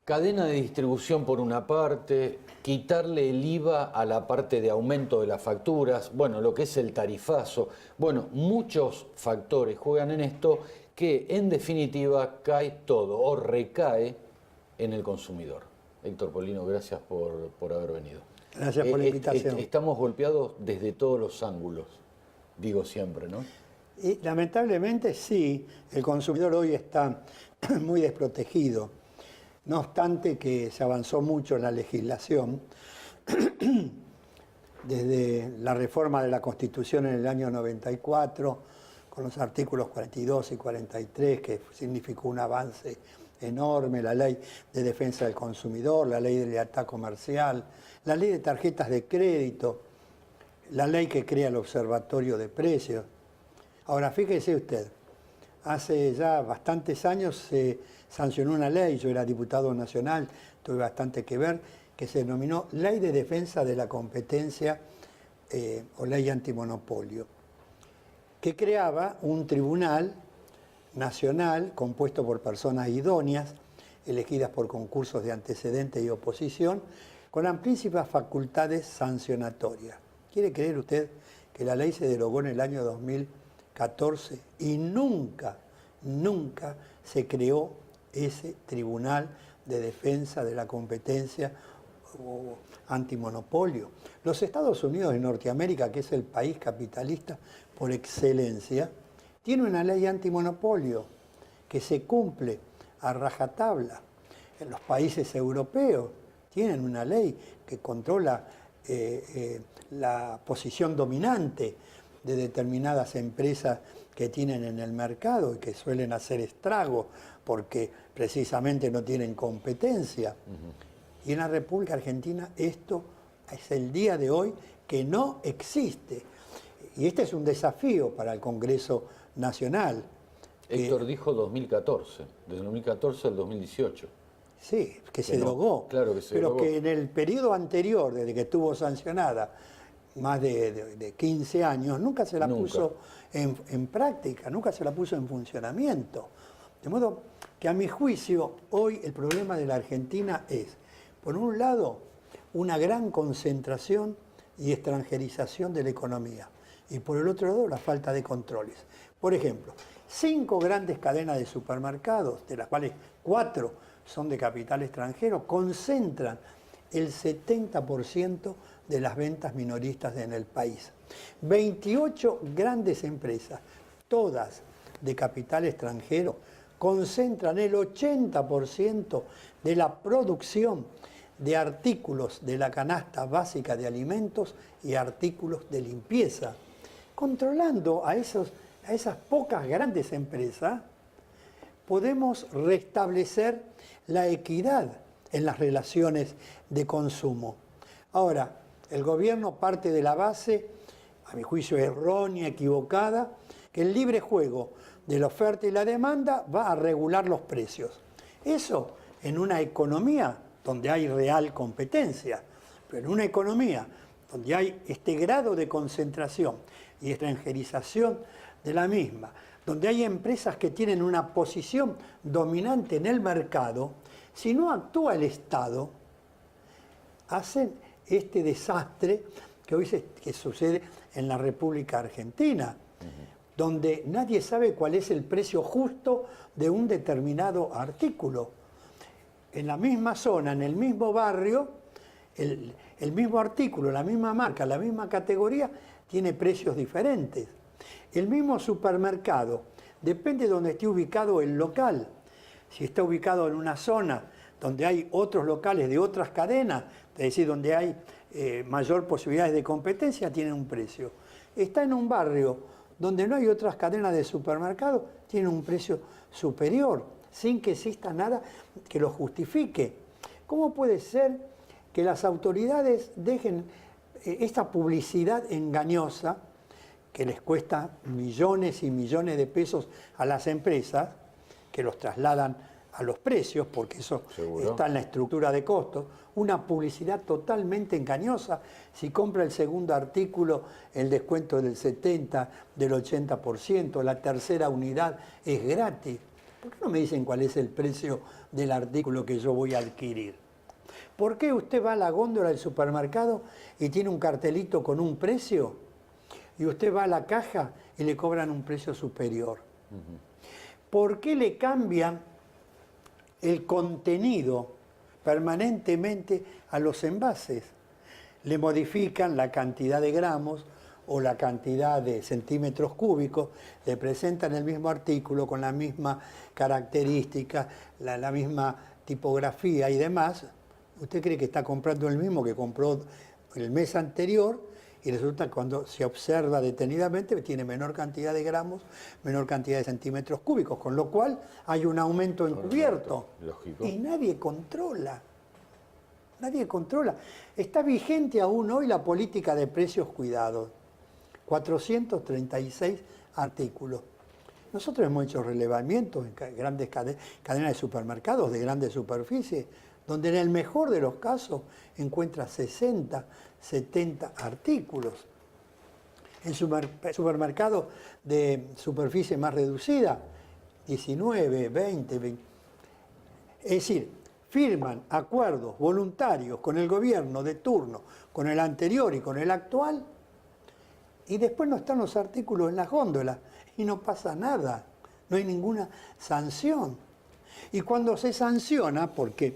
Cadena de distribución por una parte, quitarle el IVA a la parte de aumento de las facturas, bueno, lo que es el tarifazo, bueno, muchos factores juegan en esto que en definitiva cae todo o recae en el consumidor. Héctor Polino, gracias por haber venido. Gracias por la invitación. Estamos golpeados desde todos los ángulos, digo siempre, ¿no? Y lamentablemente sí, el consumidor hoy está muy desprotegido. No obstante que se avanzó mucho en la legislación, desde la reforma de la Constitución en el año 94, con los artículos 42 y 43, que significó un avance enorme, la ley de defensa del consumidor, la ley de lealtad comercial, la ley de tarjetas de crédito, la ley que crea el observatorio de precios. Ahora, fíjese usted, hace ya bastantes años se sancionó una ley, yo era diputado nacional, tuve bastante que ver, que se denominó Ley de Defensa de la Competencia o Ley Antimonopolio, que creaba un tribunal nacional compuesto por personas idóneas, elegidas por concursos de antecedente y oposición, con amplísimas facultades sancionatorias. ¿Quiere creer usted que la ley se derogó en el año 2014 y nunca se creó ese tribunal de defensa de la competencia o antimonopolio? Los Estados Unidos de Norteamérica, que es el país capitalista por excelencia, tiene una ley antimonopolio que se cumple a rajatabla. En los países europeos tienen una ley que controla la posición dominante de determinadas empresas que tienen en el mercado y que suelen hacer estragos porque precisamente no tienen competencia. Y en la República Argentina esto es el día de hoy que no existe. Y este es un desafío para el Congreso Nacional. Héctor dijo 2014, desde 2014 al 2018. Sí, que se derogó. Claro que se pero derogó. Que en el periodo anterior, desde que estuvo sancionada, más de 15 años, nunca se la puso en práctica, nunca se la puso en funcionamiento. De modo que a mi juicio, hoy el problema de la Argentina es, por un lado, una gran concentración y extranjerización de la economía, y por el otro lado, la falta de controles. Por ejemplo, 5 grandes cadenas de supermercados, de las cuales 4 son de capital extranjero, concentran el 70% de las ventas minoristas en el país. 28 grandes empresas, todas de capital extranjero, concentran el 80% de la producción de artículos de la canasta básica de alimentos y artículos de limpieza. Controlando a esas pocas grandes empresas, podemos restablecer la equidad en las relaciones de consumo. Ahora, el gobierno parte de la base, a mi juicio errónea, equivocada, que el libre juego de la oferta y la demanda va a regular los precios. Eso en una economía donde hay real competencia, pero en una economía donde hay este grado de concentración y extranjerización de la misma, donde hay empresas que tienen una posición dominante en el mercado, si no actúa el Estado, hacen este desastre que hoy que sucede en la República Argentina, donde nadie sabe cuál es el precio justo de un determinado artículo. En la misma zona, en el mismo barrio, el mismo artículo, la misma marca, la misma categoría, tiene precios diferentes. El mismo supermercado, depende de donde esté ubicado el local. Si está ubicado en una zona donde hay otros locales de otras cadenas, es decir, donde hay mayor posibilidades de competencia, tiene un precio. Está en un barrio donde no hay otras cadenas de supermercados, tiene un precio superior, sin que exista nada que lo justifique. ¿Cómo puede ser que las autoridades dejen esta publicidad engañosa que les cuesta millones y millones de pesos a las empresas, que los trasladan a los precios, porque eso está en la estructura de costos, una publicidad totalmente engañosa? Si compra el segundo artículo, el descuento del 70%, del 80%, la tercera unidad es gratis. ¿Por qué no me dicen cuál es el precio del artículo que yo voy a adquirir? ¿Por qué usted va a la góndola del supermercado y tiene un cartelito con un precio y usted va a la caja y le cobran un precio superior? ¿Por qué le cambian el contenido permanentemente a los envases? Le modifican la cantidad de gramos o la cantidad de centímetros cúbicos, le presentan el mismo artículo con la misma característica, la misma tipografía y demás. Usted cree que está comprando el mismo que compró el mes anterior y resulta que cuando se observa detenidamente tiene menor cantidad de gramos, menor cantidad de centímetros cúbicos, con lo cual hay un aumento encubierto. Lógico. Y nadie controla. Nadie controla. Está vigente aún hoy la política de precios cuidados. 436 artículos. Nosotros hemos hecho relevamientos en grandes cadenas de supermercados de grandes superficies, donde en el mejor de los casos encuentra 60, 70 artículos. En supermercados de superficie más reducida, 19, 20. Es decir, firman acuerdos voluntarios con el gobierno de turno, con el anterior y con el actual, y después no están los artículos en las góndolas y no pasa nada, no hay ninguna sanción. Y cuando se sanciona, porque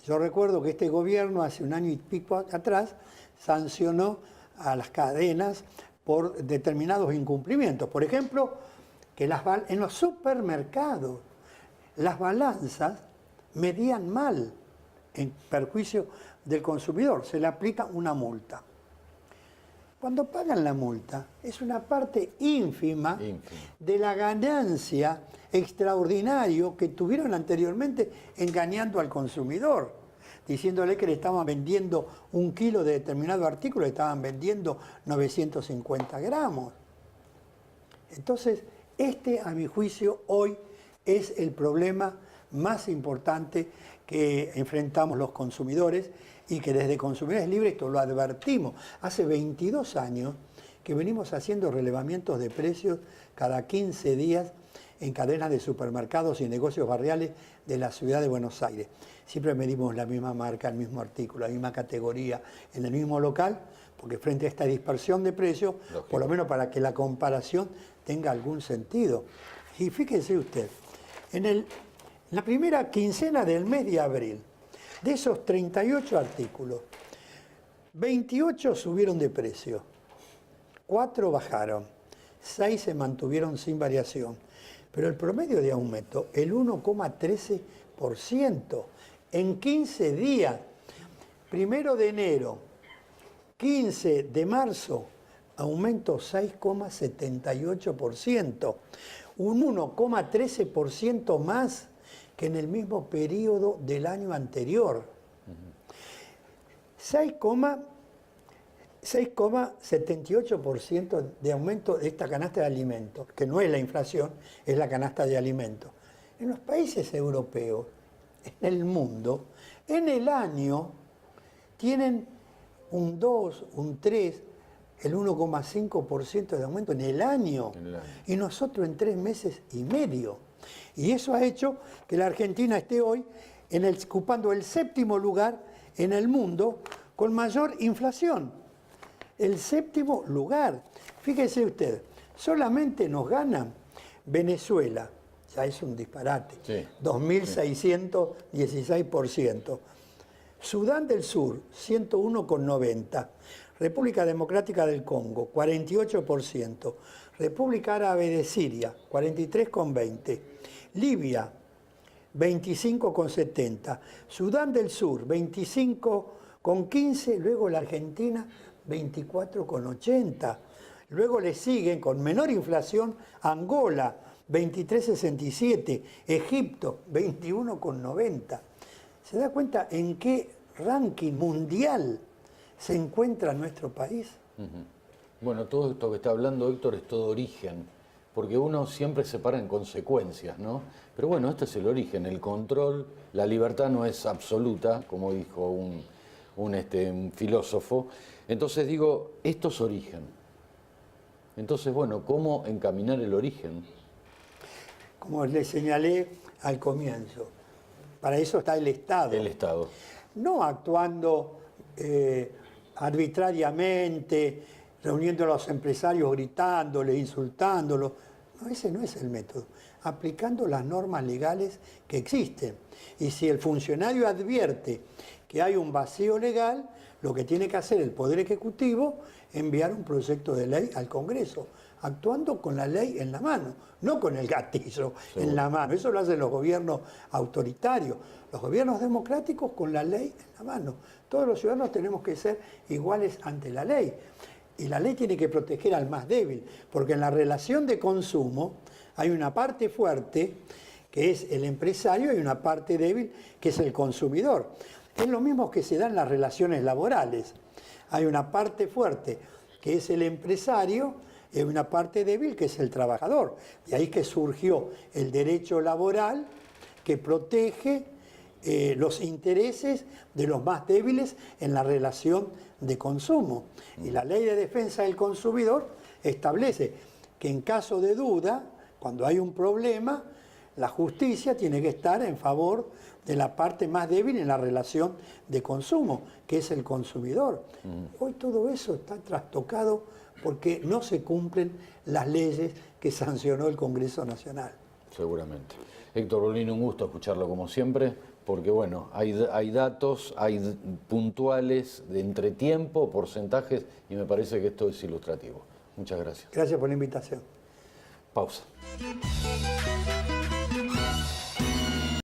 yo recuerdo que este gobierno hace un año y pico atrás sancionó a las cadenas por determinados incumplimientos. Por ejemplo, que en los supermercados las balanzas medían mal en perjuicio del consumidor, se le aplica una multa. Cuando pagan la multa, es una parte ínfima de la ganancia extraordinaria que tuvieron anteriormente engañando al consumidor, diciéndole que le estaban vendiendo 1 kilo de determinado artículo, le estaban vendiendo 950 gramos. Entonces, a mi juicio, hoy es el problema más importante que enfrentamos los consumidores y que desde Consumidores Libres esto lo advertimos. Hace 22 años que venimos haciendo relevamientos de precios cada 15 días en cadenas de supermercados y negocios barriales de la ciudad de Buenos Aires. Siempre medimos la misma marca, el mismo artículo, la misma categoría, en el mismo local, porque frente a esta dispersión de precios, lógico, por lo menos para que la comparación tenga algún sentido. Y fíjese usted, en la primera quincena del mes de abril, de esos 38 artículos, 28 subieron de precio, 4 bajaron, 6 se mantuvieron sin variación, pero el promedio de aumento, el 1,13%, en 15 días, 1 de enero, 15 de marzo, aumento 6,78%, un 1,13% más que en el mismo periodo del año anterior. 6,78% de aumento de esta canasta de alimentos, que no es la inflación, es la canasta de alimentos. En los países europeos, en el mundo, en el año tienen un 2, un 3, el 1,5% de aumento en el año. Y nosotros en 3 meses y medio. Y eso ha hecho que la Argentina esté hoy ocupando el 7º lugar en el mundo con mayor inflación. El 7º lugar. Fíjese usted, solamente nos gana Venezuela, ya es un disparate, sí, 2.616%. Sudán del Sur, 101,90%. República Democrática del Congo, 48%. República Árabe de Siria, 43,20%. Libia, 25,70%. Sudán del Sur, 25,15%. Luego la Argentina, 24,80%. Luego le siguen con menor inflación Angola, 23,67%. Egipto, 21,90%. ¿Se da cuenta en qué ranking mundial se encuentra nuestro país? Bueno, todo esto que está hablando Héctor es todo origen, porque uno siempre se para en consecuencias, ¿no? Pero bueno, este es el origen, el control, la libertad no es absoluta, como dijo un filósofo. Entonces digo, esto es origen. Entonces, bueno, ¿cómo encaminar el origen? como les señalé al comienzo. Para eso está el Estado. El Estado. No actuando arbitrariamente, reuniendo a los empresarios, gritándoles, insultándolos. No, ese no es el método. Aplicando las normas legales que existen. Y si el funcionario advierte que hay un vacío legal, lo que tiene que hacer el Poder Ejecutivo es enviar un proyecto de ley al Congreso, actuando con la ley en la mano, no con el gatillo en la mano. Eso lo hacen los gobiernos autoritarios. Los gobiernos democráticos con la ley en la mano. Todos los ciudadanos tenemos que ser iguales ante la ley. Y la ley tiene que proteger al más débil, porque en la relación de consumo hay una parte fuerte, que es el empresario, y una parte débil, que es el consumidor. Es lo mismo que se da en las relaciones laborales. Hay una parte fuerte, que es el empresario, y una parte débil, que es el trabajador. Y ahí que surgió el derecho laboral, que protege los intereses de los más débiles en la relación de consumo. Y la Ley de Defensa del Consumidor establece que en caso de duda, cuando hay un problema, la justicia tiene que estar en favor de la parte más débil en la relación de consumo, que es el consumidor. Hoy todo eso está trastocado porque no se cumplen las leyes que sancionó el Congreso Nacional. Seguramente. Héctor Bolini, un gusto escucharlo como siempre, porque bueno, hay datos, hay puntuales de entretiempo, porcentajes, y me parece que esto es ilustrativo. Muchas gracias. Gracias por la invitación. Pausa.